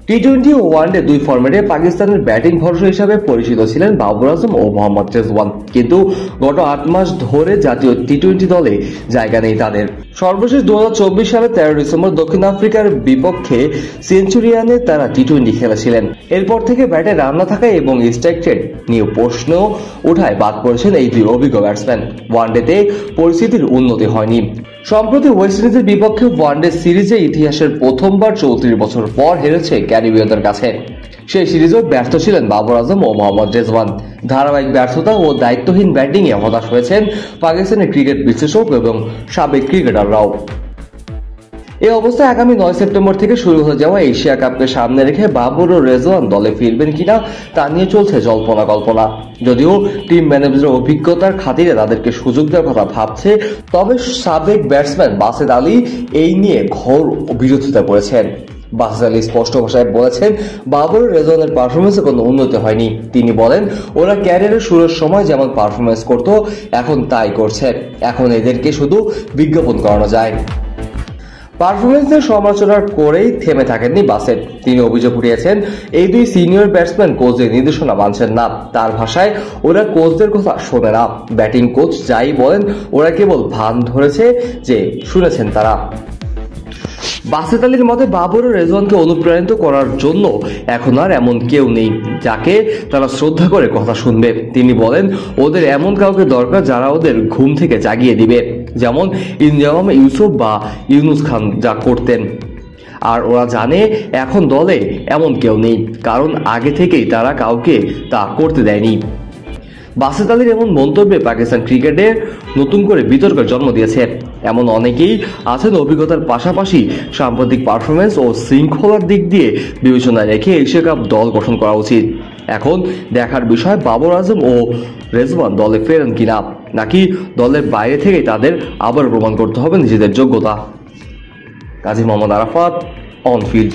টি-20 ও one day দুই ফরম্যাটে পাকিস্তানের ব্যাটিং ভরসা হিসাবে পরিচিত ছিলেন বাবর আজম ও মোহাম্মদ রেজওয়ান, কিন্তু গত 8 মাস ধরে জাতীয় টি-20 দলে জায়গা নেই তাদের। সর্বশেষ 2024 সালে 13 ডিসেম্বর দক্ষিণ আফ্রিকার বিপক্ষে সেঞ্চুরিয়ানে তারা টি-20 খেলেছিলেন। এরপর থেকে ব্যাটে রান না থাকায় এবং স্ট্রাইক রেট নিয়ে প্রশ্ন ওঠায় বাদ পড়েছেন এই দুই অভিজ্ঞ ব্যাটসম্যান। ওয়ানডেতে পরিস্থিতির উন্নতি হয়নি। সম্প্রতি ওয়েস্ট ইন্ডিজের বিপক্ষে ওয়ানডে সিরিজে ইতিহাসের প্রথমবার 34 বছর পর হেরেছে ক্যারিবীয়দের কাছে। সেই সিরিজেও ব্যর্থ ছিলেন বাবর আজম ও মোহাম্মদ রেজওয়ান। ধারাবাহিক ব্যর্থতা ও দায়িত্বহীন ব্যাটিংয়ে হতাশ হয়েছেন পাকিস্তানের ক্রিকেট বিশ্লেষক এবং সাবেক ক্রিকেটাররাও। এই অবস্থায় আগামী 9 সেপ্টেম্বর থেকে শুরু হয়ে যাওয়া এশিয়া কাপকে সামনে রেখে বাবর ও রেজওয়ান দলে ফিরবেন কিনা তা নিয়ে চলছে জল্পনা কল্পনা। যদিও টিম ম্যানেজারের অভিজ্ঞতার খাতিরে তাদেরকে সুযোগ দেওয়ার কথা ভাবছে, তবে সাবেক ব্যাটসম্যান বাসেদ আলী এই নিয়ে ঘোর বিরোধিতা করেছেন। বাসেদ আলী স্পষ্ট ভাষায় বলেছেন, বাবর ও রেজওয়ানের পারফরমেন্সে কোনো উন্নতি হয়নি। তিনি বলেন, ওরা ক্যারিয়ারের শুরুর সময় যেমন পারফরমেন্স করতো এখন তাই করছে। এখন এদেরকে শুধু বিজ্ঞাপন করানো যায়। পারফরমেন্সের সমালোচনা করেই থেমে থাকেননি বাসেট। তিনি অভিযোগ উঠিয়েছেন, এই দুই সিনিয়র ব্যাটসম্যান কোচদের নির্দেশনা মানছেন না। তার ভাষায়, ওরা কোচদের কথা শোনে না। ব্যাটিং কোচ যাই বলেন, ওরা কেবল ভান ধরেছে যে শুনেছেন তারা। বাসেত আলীর মতে, বাবর ও রেজওয়ানকে অনুপ্রাণিত করার জন্য এখন আর এমন কেউ নেই যাকে তারা শ্রদ্ধা করে কথা শুনবে। তিনি বলেন, ওদের এমন কাউকে দরকার যারা ওদের ঘুম থেকে জাগিয়ে দিবে, যেমন ইনজামাম ইউসুফ বা ইউনুস খান যা করতেন। আর ওরা জানে এখন দলে এমন কেউ নেই, কারণ আগে থেকেই তারা কাউকে তা করতে দেয়নি। বাসেত আলীর এমন মন্তব্যে পাকিস্তান ক্রিকেটে নতুন করে বিতর্কের জন্ম দিয়েছে। এমন অনেকেই আছেন অভিজ্ঞতার পাশাপাশি সাম্প্রতিক পারফরমেন্স ও শৃঙ্খলার দিক দিয়ে বিবেচনায় রেখে এশিয়া কাপ দল গঠন করা উচিত। এখন দেখার বিষয় বাবর আজম ও রেজওয়ান দলে ফেরেন কিনা, নাকি দলের বাইরে থেকেই তাদের আবার প্রমাণ করতে হবে নিজেদের যোগ্যতা। Kazi Mohammad Arafat, on field.